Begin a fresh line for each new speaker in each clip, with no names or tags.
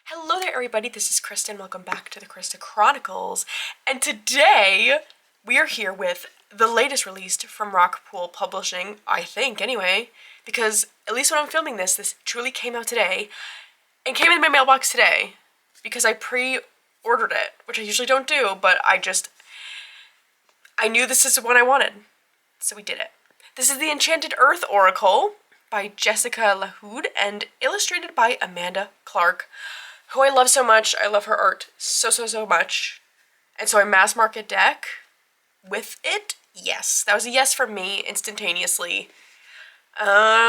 Hello there everybody, this is Kristen. Welcome back to the Krista Chronicles. And today we are here with the latest released from Rockpool Publishing, I think anyway, because at least when I'm filming this truly came out today and came in my mailbox today because I pre-ordered it, which I usually don't do, but I knew this is what I wanted, so we did it. This is the Enchanted Earth Oracle by Jessica LaHood and illustrated by Amanda Clark, who I love so much. I love her art so much. And so a mass market deck with it, yes. That was a yes from me instantaneously. Yeah.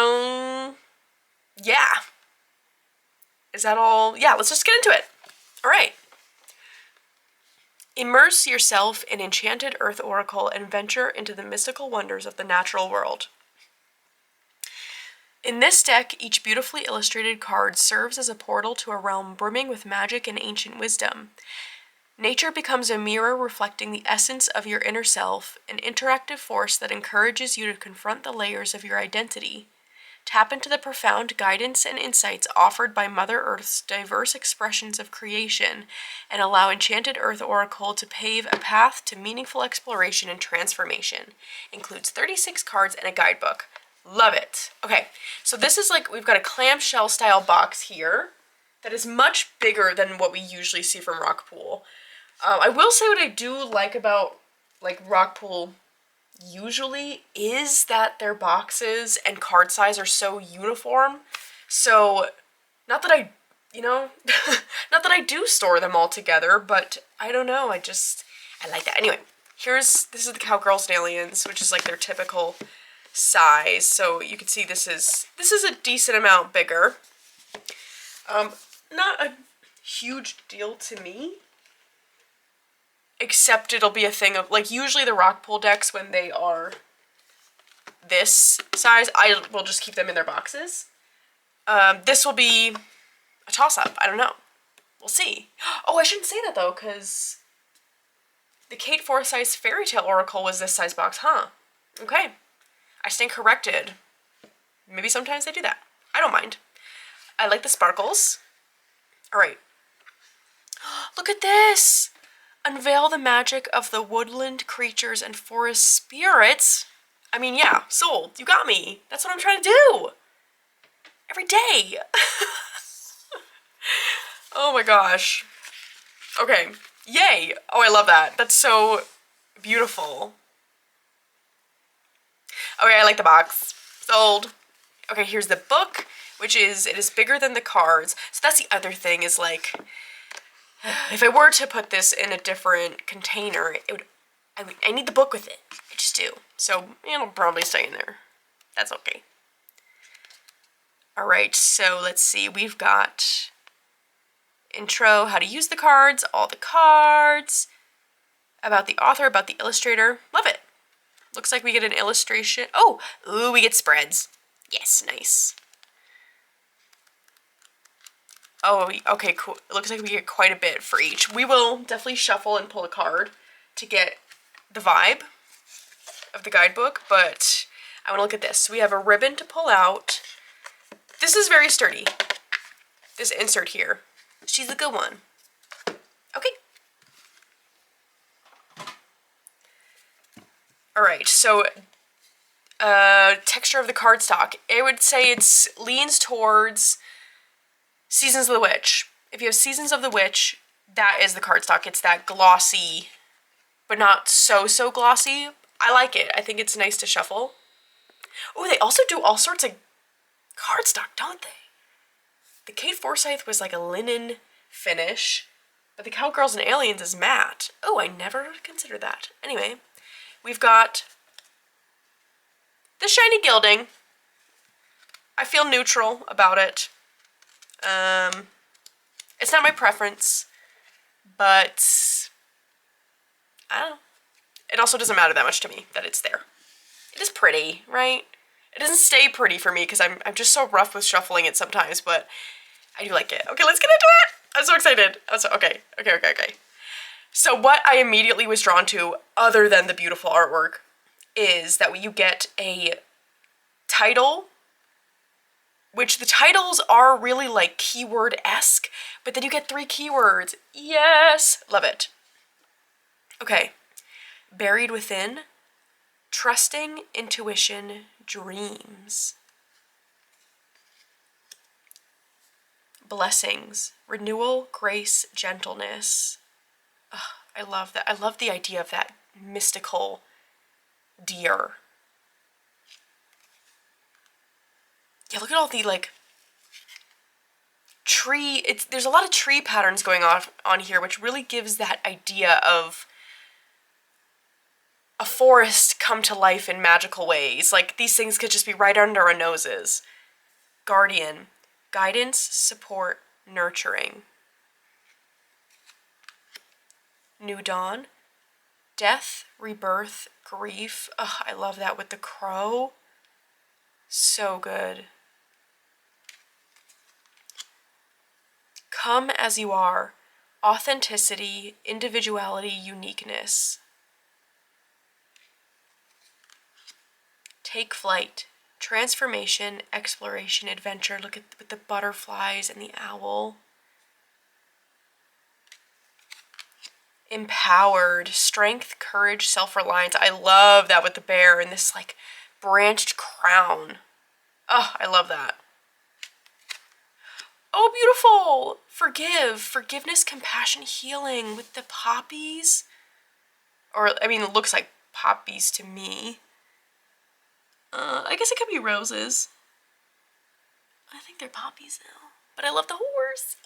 Is that all? Yeah, let's just get into it. All right. Immerse yourself in Enchanted Earth Oracle and venture into the mystical wonders of the natural world. In this deck, each beautifully illustrated card serves as a portal to a realm brimming with magic and ancient wisdom. Nature becomes a mirror reflecting the essence of your inner self, an interactive force that encourages you to confront the layers of your identity. Tap into the profound guidance and insights offered by Mother Earth's diverse expressions of creation, and allow Enchanted Earth Oracle to pave a path to meaningful exploration and transformation. Includes 36 cards and a guidebook. Love it. Okay, so this is like, we've got a clamshell style box here that is much bigger than what we usually see from Rockpool. I will say what I do like about like Rockpool usually is that their boxes and card size are so uniform. So not that I, not that I do store them all together, but I don't know, I like that. Anyway, this is the Cowgirls and Aliens, which is like their typical size, so you can see this is a decent amount bigger. Not a huge deal to me, except it'll be a thing of like usually the Rockpool decks when they are this size, I will just keep them in their boxes. This will be a toss-up. I don't know. We'll see. Oh, I shouldn't say that though, because the Kate Forsyth's Fairy Tale Oracle was this size box, huh? Okay. I stand corrected. Maybe sometimes they do that. I don't mind. I like the sparkles. All right. Look at this! Unveil the magic of the woodland creatures and forest spirits. I mean, yeah, sold. You got me. That's what I'm trying to do. Every day. Oh my gosh. Okay. Yay. Oh, I love that. That's so beautiful. Okay, I like the box. Sold. Okay, here's the book, it is bigger than the cards. So that's the other thing is like, if I were to put this in a different container, I need the book with it. I just do. So it'll probably stay in there. That's okay. All right, so let's see. We've got intro, how to use the cards, all the cards, about the author, about the illustrator. Love it. Looks like we get an illustration. Oh, ooh, we get spreads. Yes, nice. Oh, okay, cool. It looks like we get quite a bit for each. We will definitely shuffle and pull a card to get the vibe of the guidebook, but I want to look at this. So we have a ribbon to pull out. This is very sturdy. This insert here. She's a good one. Okay. Alright, so texture of the cardstock. I would say it leans towards Seasons of the Witch. If you have Seasons of the Witch, that is the cardstock. It's that glossy, but not so glossy. I like it. I think it's nice to shuffle. Oh, they also do all sorts of cardstock, don't they? The Kate Forsyth was like a linen finish, but the Cowgirls and Aliens is matte. Oh, I never considered that. Anyway. We've got the shiny gilding. I feel neutral about it. It's not my preference, but I don't know. It also doesn't matter that much to me that it's there. It is pretty, right? It doesn't stay pretty for me because I'm just so rough with shuffling it sometimes, but I do like it. Okay, let's get into it. I'm so excited. Okay. So what I immediately was drawn to, other than the beautiful artwork, is that you get a title which the titles are really like keyword-esque, but then you get 3 keywords. Yes! Love it. Okay. Buried Within, Trusting, Intuition, Dreams. Blessings, Renewal, Grace, Gentleness. Ugh, I love that. I love the idea of that mystical deer. Yeah, look at all the like tree, there's a lot of tree patterns going on here, which really gives that idea of a forest come to life in magical ways. Like, these things could just be right under our noses. Guardian, guidance, support, nurturing. New dawn, death, rebirth, grief. Ugh, I love that with the crow. So good. Come as you are, authenticity, individuality, uniqueness. Take flight, transformation, exploration, adventure. Look at with the butterflies and the owl. Empowered, strength, courage, self-reliance. I love that with the bear and this like branched crown. Oh, I love that. Oh, beautiful! Forgive, forgiveness, compassion, healing with the poppies. Or, I mean, it looks like poppies to me. I guess it could be roses. I think they're poppies now. But I love the horse.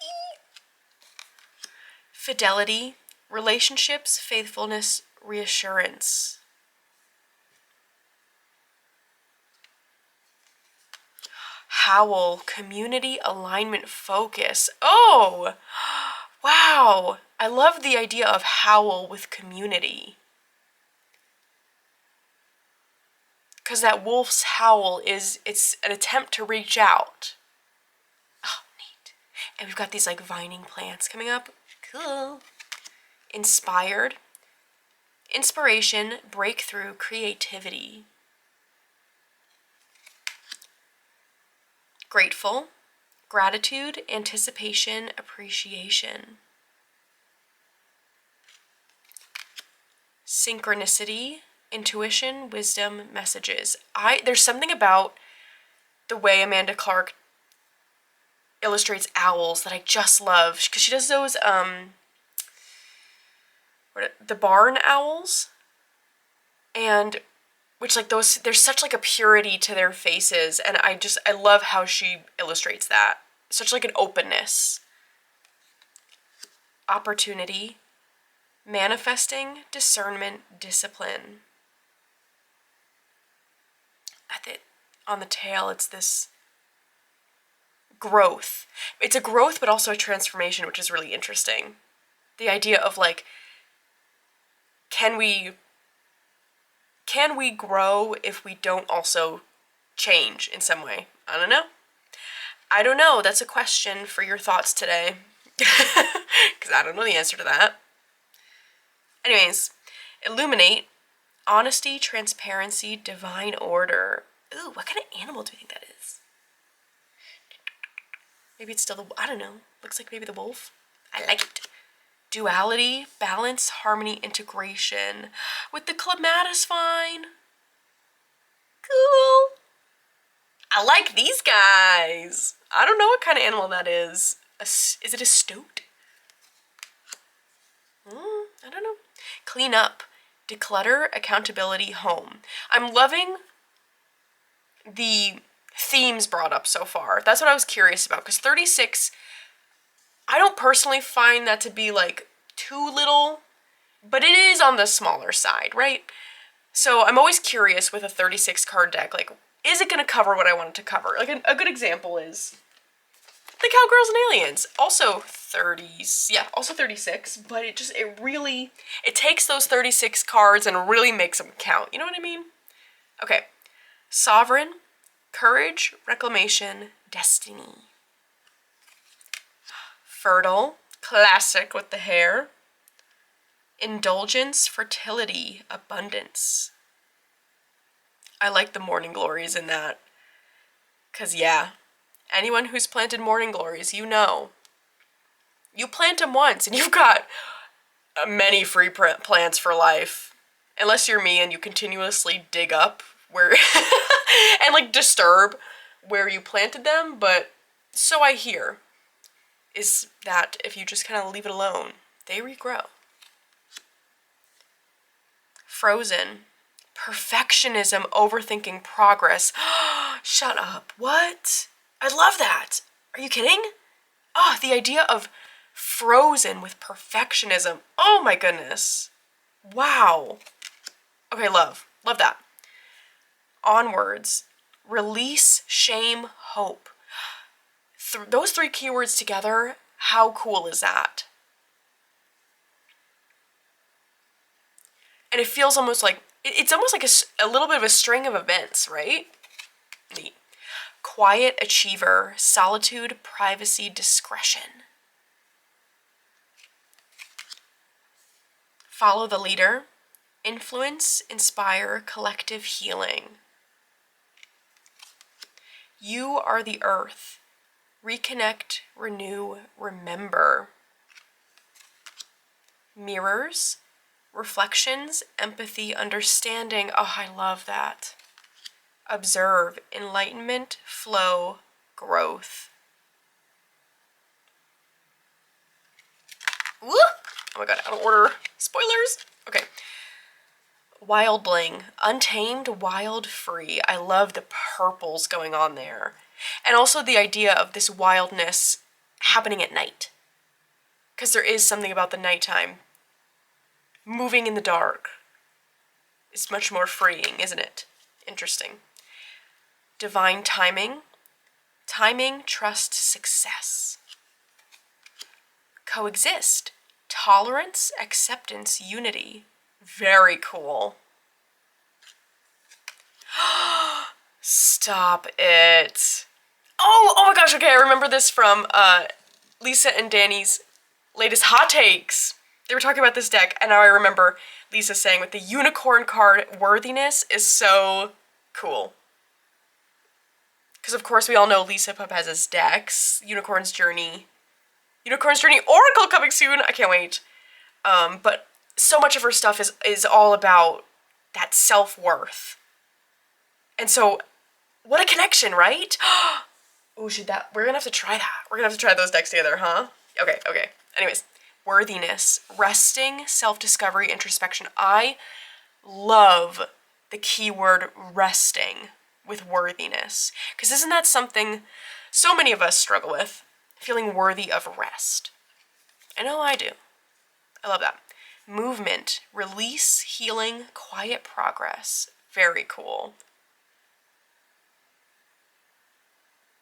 Fidelity, relationships, faithfulness, reassurance. Howl, community, alignment, focus. Oh, wow. I love the idea of howl with community. Because that wolf's howl it's an attempt to reach out. Oh, neat. And we've got these like vining plants coming up. Cool. Inspired, inspiration, breakthrough, creativity. Grateful, gratitude, anticipation, appreciation. Synchronicity, intuition, wisdom, messages. There's something about the way Amanda Clark illustrates owls that I just love, because she does those the barn owls, and which like those, there's such like a purity to their faces, and I love how she illustrates that. Such like an openness. Opportunity, manifesting, discernment, discipline. On the tail, it's this growth. It's a growth, but also a transformation, which is really interesting. The idea of like, can we grow if we don't also change in some way? I don't know. I don't know. That's a question for your thoughts today. Because I don't know the answer to that. Anyways, illuminate, honesty, transparency, divine order. Ooh, what kind of animal do you think that is? Maybe it's still I don't know. Looks like maybe the wolf. I like it. Duality, balance, harmony, integration. With the clematis vine. Cool. I like these guys. I don't know what kind of animal that is. Is it a stoat? I don't know. Clean up, declutter, accountability, home. I'm loving the themes brought up so far. That's what I was curious about, because 36, I don't personally find that to be like too little, but it is on the smaller side, right? So I'm always curious with a 36 card deck, like, is it going to cover what I want it to cover? Like a good example is the Cowgirls and Aliens, also 30s, yeah, also 36, but it takes those 36 cards and really makes them count, you know what I mean? Okay, Sovereign, courage, reclamation, destiny. Fertile, classic with the hair. Indulgence, fertility, abundance. I like the morning glories in that, because yeah, Anyone who's planted morning glories, you know. You plant them once and you've got many free plants for life. Unless you're me and you continuously dig up where and like disturb where you planted them, but so I hear is that if you just kind of leave it alone, they regrow. Frozen. Perfectionism, overthinking progress. Shut up. What? I love that. Are you kidding? Oh, the idea of frozen with perfectionism. Oh my goodness. Wow. Okay, love. Love that. Onwards. Release, shame, hope. Those three keywords together, how cool is that? And it feels almost like, it's almost like a little bit of a string of events, right? Neat. Quiet achiever, solitude, privacy, discretion. Follow the leader, influence, inspire, collective healing. You are the earth. Reconnect, renew, remember. Mirrors, reflections, empathy, understanding. Oh, I love that. Observe, enlightenment, flow, growth. Woo! Oh my god, out of order. Spoilers! Okay. Wild bling, untamed, wild, free. I love the purples going on there. And also the idea of this wildness happening at night. Because there is something about the nighttime. Moving in the dark. It's much more freeing, isn't it? Interesting. Divine timing. Timing, trust, success. Coexist. Tolerance, acceptance, unity. Very cool. Stop it. Oh my gosh, okay, I remember this from Lisa and Danny's latest hot takes. They were talking about this deck, and now I remember Lisa saying with the unicorn card, worthiness is so cool. Because of course we all know Lisa Pepez's decks, Unicorn's Journey Oracle coming soon, I can't wait. But so much of her stuff is all about that self-worth. And so, what a connection, right? Oh, we're gonna have to try that. We're gonna have to try those decks together, huh? Okay. Anyways, worthiness, resting, self-discovery, introspection. I love the keyword resting with worthiness. Because isn't that something so many of us struggle with? Feeling worthy of rest. I know I do. I love that. Movement, release, healing, quiet progress. Very cool.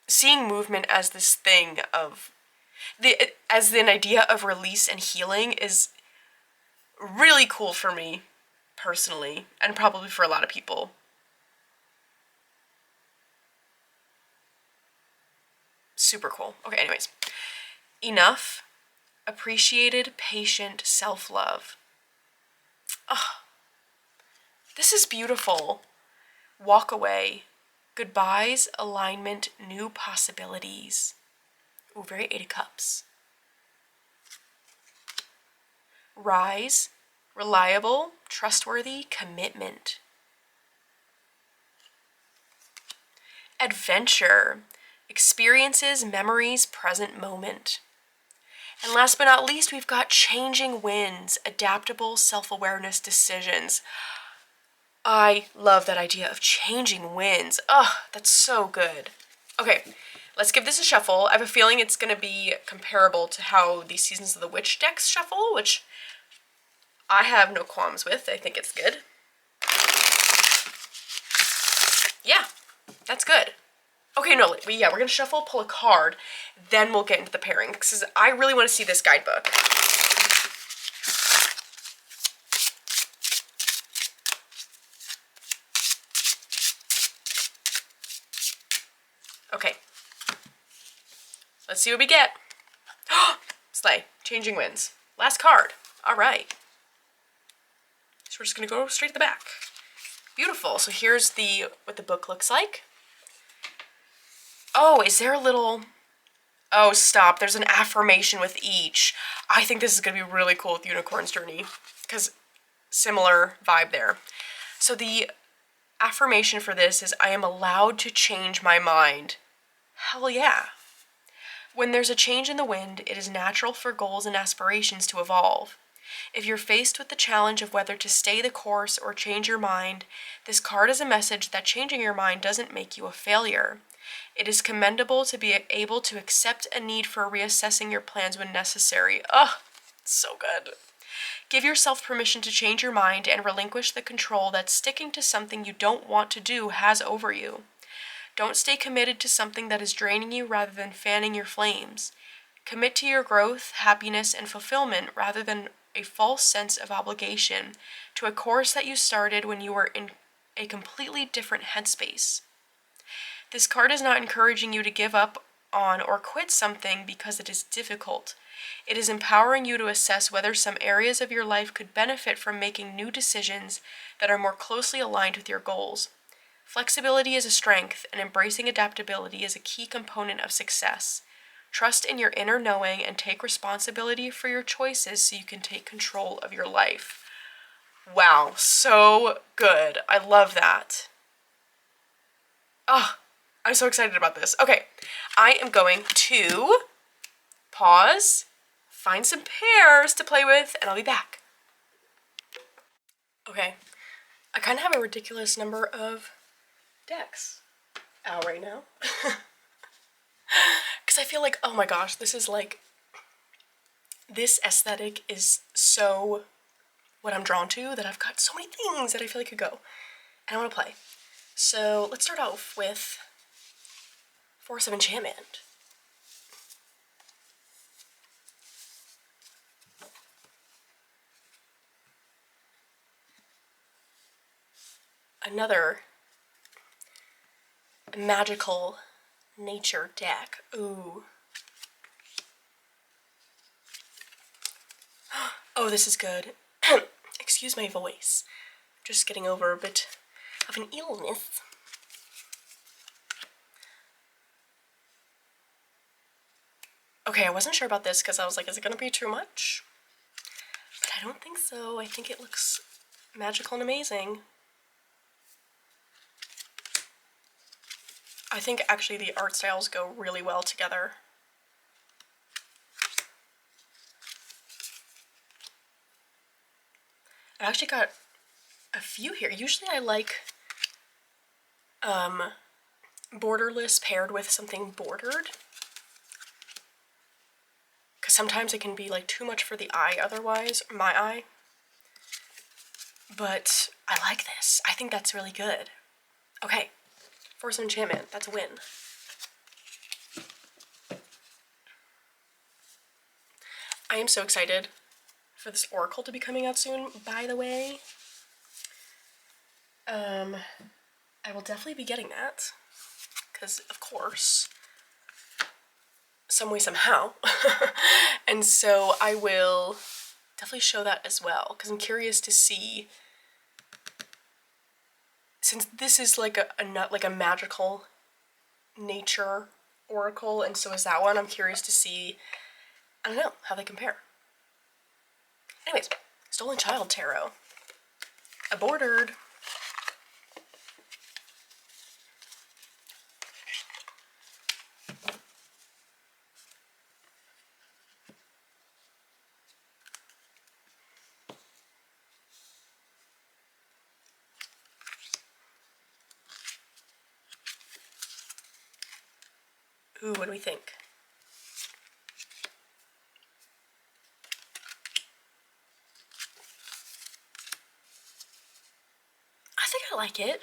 Seeing movement as this thing of, as an idea of release and healing is really cool for me, personally, and probably for a lot of people. Super cool. Okay, anyways. Enough, appreciated, patient, self-love. Oh, this is beautiful. Walk away. Goodbyes, alignment, new possibilities. Ooh, very Eight of Cups. Rise, reliable, trustworthy, commitment. Adventure, experiences, memories, present moment. And last but not least, we've got changing winds, adaptable, self-awareness, decisions. I love that idea of changing winds. Oh, that's so good. Okay, let's give this a shuffle. I have a feeling it's going to be comparable to how the Seasons of the Witch decks shuffle, which I have no qualms with. I think it's good. Yeah, that's good. Okay, no, we're going to shuffle, pull a card, then we'll get into the pairing, because I really want to see this guidebook. Okay. Let's see what we get. Slay. Changing winds. Last card. All right. So we're just going to go straight to the back. Beautiful. So here's what the book looks like. Oh, is there a little... Oh, stop. There's an affirmation with each. I think this is going to be really cool with Unicorn's Journey, because similar vibe there. So the affirmation for this is, I am allowed to change my mind. Hell yeah. When there's a change in the wind, it is natural for goals and aspirations to evolve. If you're faced with the challenge of whether to stay the course or change your mind, this card is a message that changing your mind doesn't make you a failure. It is commendable to be able to accept a need for reassessing your plans when necessary. Ugh, so good. Give yourself permission to change your mind and relinquish the control that sticking to something you don't want to do has over you. Don't stay committed to something that is draining you rather than fanning your flames. Commit to your growth, happiness, and fulfillment rather than a false sense of obligation to a course that you started when you were in a completely different headspace. This card is not encouraging you to give up on or quit something because it is difficult. It is empowering you to assess whether some areas of your life could benefit from making new decisions that are more closely aligned with your goals. Flexibility is a strength, and embracing adaptability is a key component of success. Trust in your inner knowing and take responsibility for your choices so you can take control of your life. Wow, so good. I love that. Oh, I'm so excited about this. Okay, I am going to pause, find some pairs to play with, and I'll be back. Okay, I kind of have a ridiculous number of decks out right now. Because I feel like, oh my gosh, this is like, this aesthetic is so what I'm drawn to that I've got so many things that I feel like could go. And I want to play. So let's start off with Force of Enchantment. Another magical nature deck. Ooh. Oh, this is good. Excuse my voice. Just getting over a bit of an illness. Okay, I wasn't sure about this because I was like, is it going to be too much? But I don't think so. I think it looks magical and amazing. I think actually the art styles go really well together. I actually got a few here. Usually I like borderless paired with something bordered, because sometimes it can be like too much for the eye otherwise, my eye. But I like this. I think that's really good. Okay, Force of Enchantment, that's a win. I am so excited for this Oracle to be coming out soon, by the way. I will definitely be getting that, because of course, some way, somehow. And so I will definitely show that as well, because I'm curious to see, since this is like a magical nature oracle, and so is that one, I'm curious to see, I don't know, how they compare. Anyways, Stolen Child Tarot. A bordered. Ooh, what do we think? I think I like it.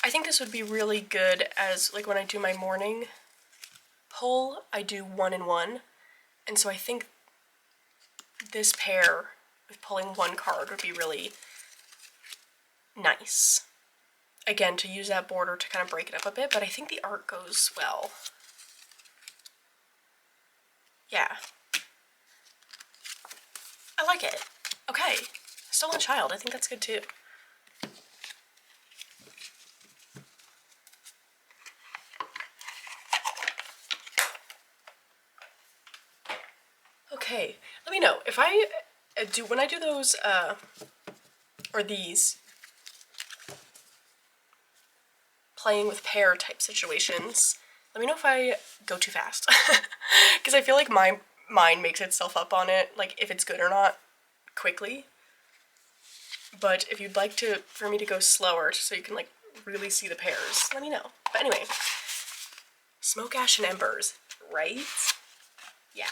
I think this would be really good as, like, when I do my morning pull, I do 1 and 1. And so I think this pair with pulling one card would be really nice. Again, to use that border to kind of break it up a bit, but I think the art goes well. Yeah. I like it. Okay. Stolen Child, I think that's good too. Okay, let me know if I when I do those, or these, playing with pair type situations, let me know if I go too fast. Because I feel like my mind makes itself up on it, like if it's good or not, quickly. But if you'd like for me to go slower, just so you can like really see the pairs, let me know. But anyway, Smoke, Ash, and Embers, right? Yeah,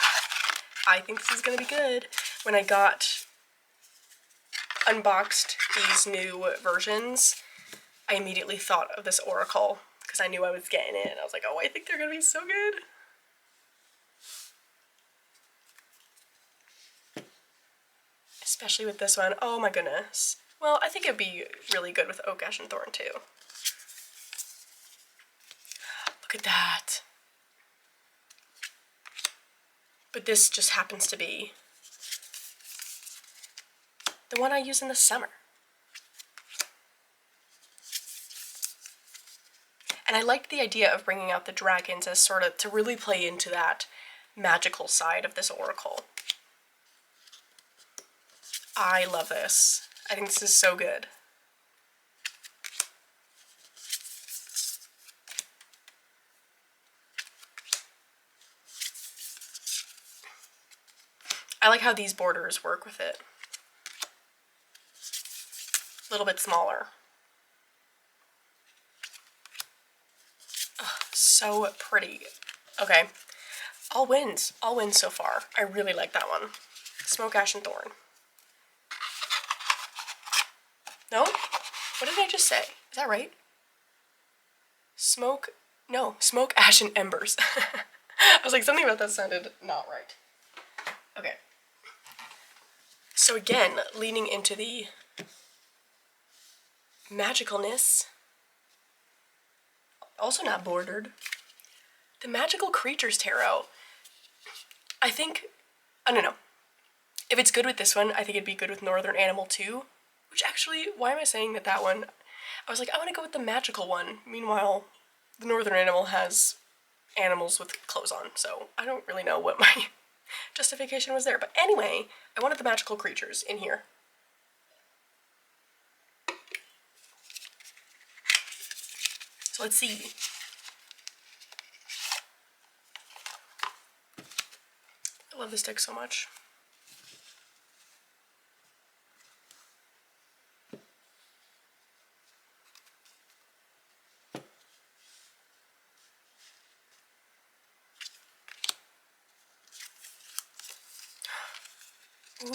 I think this is gonna be good. When I unboxed these new versions, I immediately thought of this oracle because I knew I was getting it, and I was like, oh, I think they're gonna be so good. Especially with this one. Oh my goodness. Well, I think it'd be really good with Oak, Ash, and Thorn too. Look at that. But this just happens to be the one I use in the summer. And I liked the idea of bringing out the dragons as sort of to really play into that magical side of this oracle. I love this. I think this is so good. I like how these borders work with it. A little bit smaller. Oh, so pretty. Okay, all wins so far. I really like that one. Smoke, Ash, and Thorn. No? What did I just say? Is that right? Smoke, Ash, and Embers. I was like, something about that sounded not right. Okay. So again, leaning into the magicalness, also not bordered. The Magical Creatures Tarot. I don't know. If it's good with this one, I think it'd be good with Northern Animal too. Which actually, why am I saying that one? I was like, I want to go with the magical one. Meanwhile, the Northern Animal has animals with clothes on, so I don't really know what my justification was there. But anyway, I wanted the magical creatures in here. So let's see. I love this deck so much.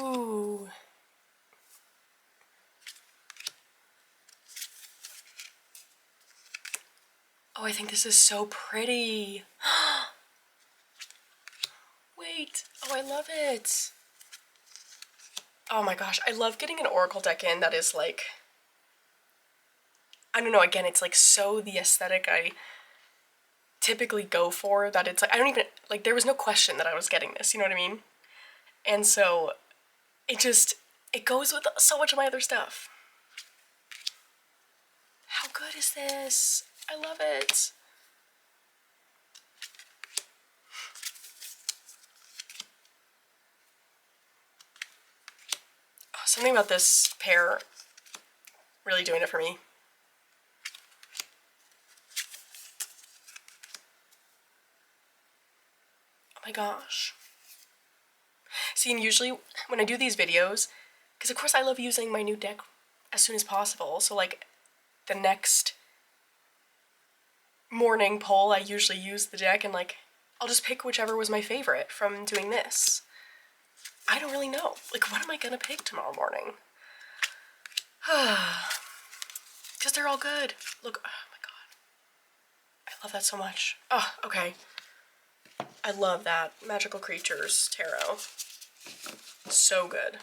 Ooh. Oh, I think this is so pretty. Wait. Oh, I love it. Oh my gosh, I love getting an oracle deck in that is like, I don't know, again, it's like so the aesthetic I typically go for, that it's like, I don't even, like, there was no question that I was getting this, you know what I mean? And so, it goes with so much of my other stuff. How good is this? I love it. Oh, something about this pair really doing it for me. Oh my gosh. See, and usually when I do these videos, because of course I love using my new deck as soon as possible, so like the next morning poll I usually use the deck and like I'll just pick whichever was my favorite from doing this. I don't really know. Like, what am I gonna pick tomorrow morning? Because they're all good. Look, oh my god. I love that so much. Oh, okay. I love that. Magical Creatures Tarot. So good.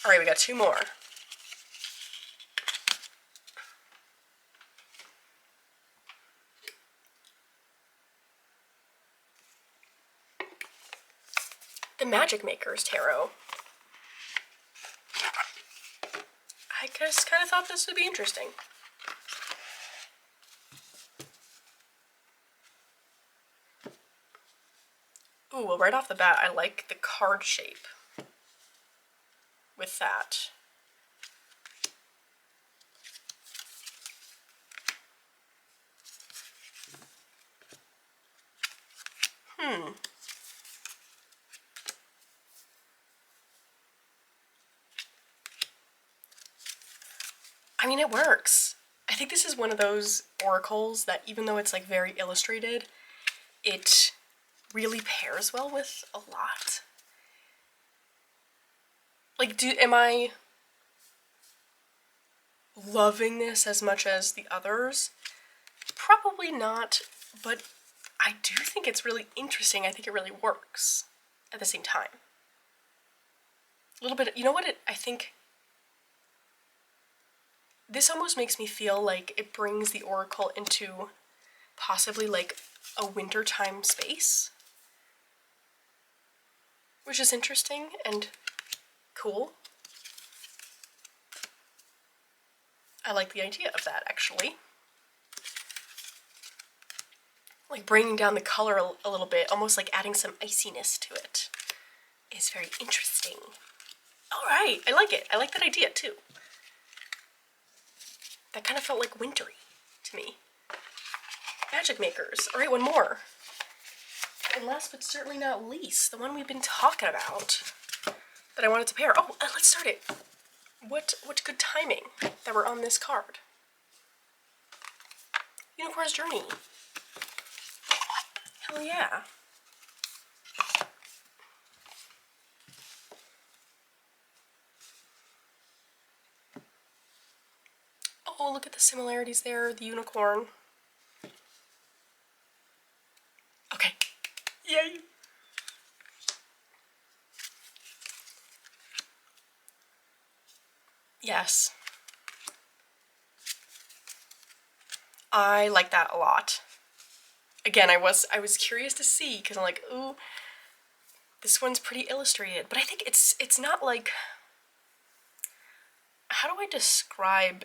Alright, we got two more. The Magicmakers Tarot. I just kind of thought this would be interesting. Ooh, well, right off the bat, I like the card shape with that. I mean, it works. I think this is one of those oracles that even though it's like very illustrated, it really pairs well with a lot. Like, am I loving this as much as the others? Probably not, but I do think it's really interesting. I think it really works at the same time. A little bit, you know what I think this almost makes me feel like it brings the oracle into possibly like a wintertime space, which is interesting and cool. I like the idea of that, actually. Like bringing down the color a little bit, almost like adding some iciness to it, is very interesting. All right, I like it. I like that idea too. That kind of felt like wintry to me. Magicmakers. All right, one more. And last but certainly not least, the one we've been talking about that I wanted to pair. Oh, let's start it. What good timing that we're on this card. Unicorn's Journey. Hell yeah. Oh, look at the similarities there, the unicorn. Okay. Yay. Yes. I like that a lot. Again, I was curious to see because I'm like, ooh, this one's pretty illustrated, but I think it's not like, how do I describe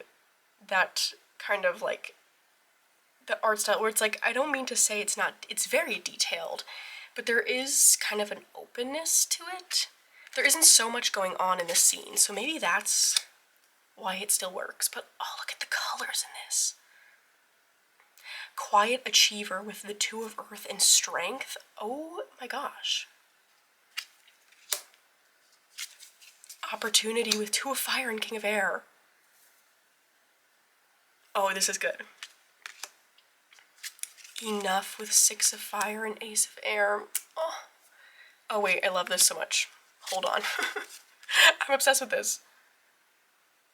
that kind of like the art style where it's like, I don't mean to say it's not, it's very detailed, but there is kind of an openness to it. There isn't so much going on in this scene, so maybe that's why it still works. But oh, look at the colors in this. Quiet achiever with the Two of Earth and Strength. Oh my gosh. Opportunity with Two of Fire and King of Air. Oh, this is good. Enough with Six of Fire and Ace of Air. Oh wait, I love this so much. Hold on. I'm obsessed with this.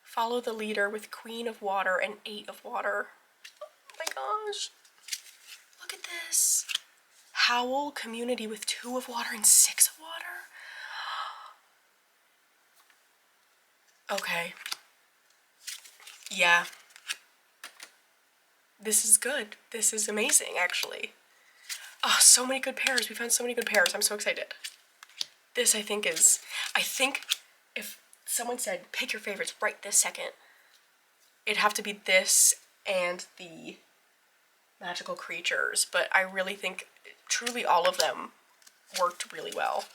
Follow the Leader with Queen of Water and Eight of Water. Oh my gosh. Look at this. Howl Community with Two of Water and Six of Water. Okay. Yeah. This is good. This is amazing, actually. Oh, so many good pairs. We found so many good pairs. I'm so excited. This, I think if someone said, pick your favorites right this second, it'd have to be this and the magical creatures, but I really think truly all of them worked really well.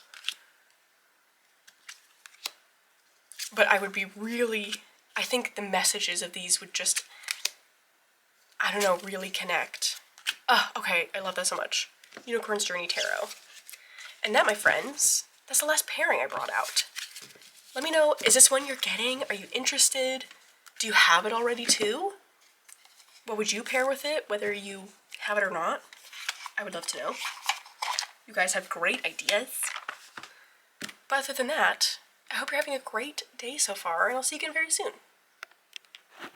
But I would be really, I think the messages of these would just, I don't know, really connect. Okay, I love that so much. Unicorn's Journey Tarot. And that, my friends, that's the last pairing I brought out. Let me know, is this one you're getting? Are you interested? Do you have it already too? What would you pair with it, whether you have it or not? I would love to know. You guys have great ideas. But other than that, I hope you're having a great day so far, and I'll see you again very soon.